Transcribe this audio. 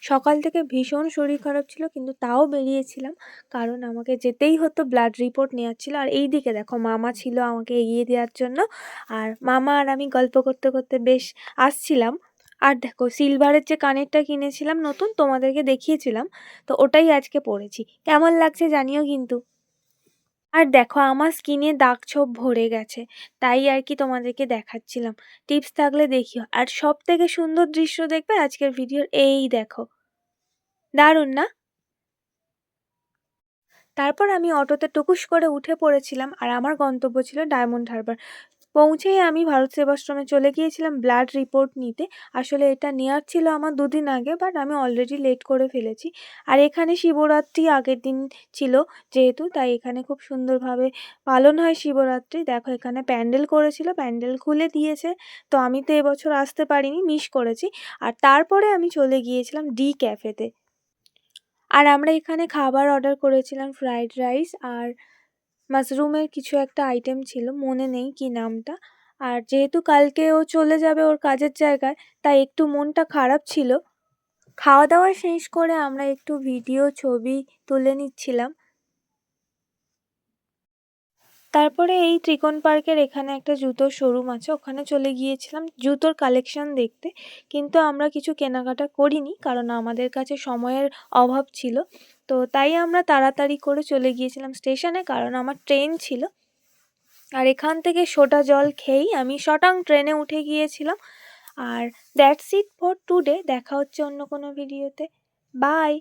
সকাল থেকে ভীষণ শরীর খারাপ ছিল, কিন্তু তাও বেরিয়েছিলাম কারণ আমাকে যেতেই হতো, ব্লাড রিপোর্ট নেওয়ার ছিল। আর এই দিকে দেখো মামা ছিল আমাকে এগিয়ে দেওয়ার জন্য, আর মামা আর আমি গল্প করতে করতে বেশ আসছিলাম। আর দেখো সিলভারের যে কানেরটা কিনেছিলাম নতুন, তোমাদেরকে দেখিয়েছিলাম, তো ওটাই আজকে পরেছি। কেমন লাগছে জানিও কিন্তু। আর দেখো আমার স্কিনে দাগ ছোপ ভরে গেছে, তাই আর কি তোমাদেরকে দেখাচ্ছিলাম। টিপস থাকলে দেখিও। আর সব থেকে সুন্দর দৃশ্য দেখবে আজকের ভিডিওর, এই দেখো, দারুণ না? তারপর আমি অটোতে টুকুস করে উঠে পড়েছিলাম, আর আমার গন্তব্য ছিল ডায়মন্ড হারবার। পৌঁছেই আমি ভারত সেবাশ্রমে চলে গিয়েছিলাম ব্লাড রিপোর্ট নিতে। আসলে এটা নেওয়ার ছিল আমার দুদিন আগে, বাট আমি অলরেডি লেট করে ফেলেছি। আর এখানে শিবরাত্রি আগের দিন ছিল যেহেতু, তাই এখানে খুব সুন্দরভাবে পালন হয় শিবরাত্রি। দেখো এখানে প্যান্ডেল করেছিল, প্যান্ডেল খুলে দিয়েছে, তো আমি তো এবছর আসতে পারিনি, মিস করেছি। আর তারপরে আমি চলে গিয়েছিলাম ডি ক্যাফেতে। আর আমরা এখানে খাবার অর্ডার করেছিলাম, ফ্রাইড রাইস আর মাশরুমের কিছু একটা আইটেম ছিল, মনে নেই কি নামটা। আর যেহেতু কালকে ও চলে যাবে ওর কাজের জায়গায়, তাই একটু মনটা খারাপ ছিল। খাওয়া দাওয়া শেষ করে আমরা একটু ভিডিও ছবি তুলে নিচ্ছিলাম। তারপরে এই ত্রিকোণ পার্কের এখানে একটা জুতোর শোরুম আছে, ওখানে চলে গিয়েছিলাম জুতোর কালেকশন দেখতে। কিন্তু আমরা কিছু কেনাকাটা করিনি কারণ আমাদের কাছে সময়ের অভাব ছিল। তো তাই আমরা তাড়াতাড়ি করে চলে গিয়েছিলাম স্টেশনে, কারণ আমার ট্রেন ছিল। আর এখান থেকে সোডা জল খেয়েই আমি শটাং ট্রেনে উঠে গিয়েছিলাম। আর দ্যাটস ইট ফর টুডে। দেখা হচ্ছে অন্য কোনো ভিডিওতে। বাই।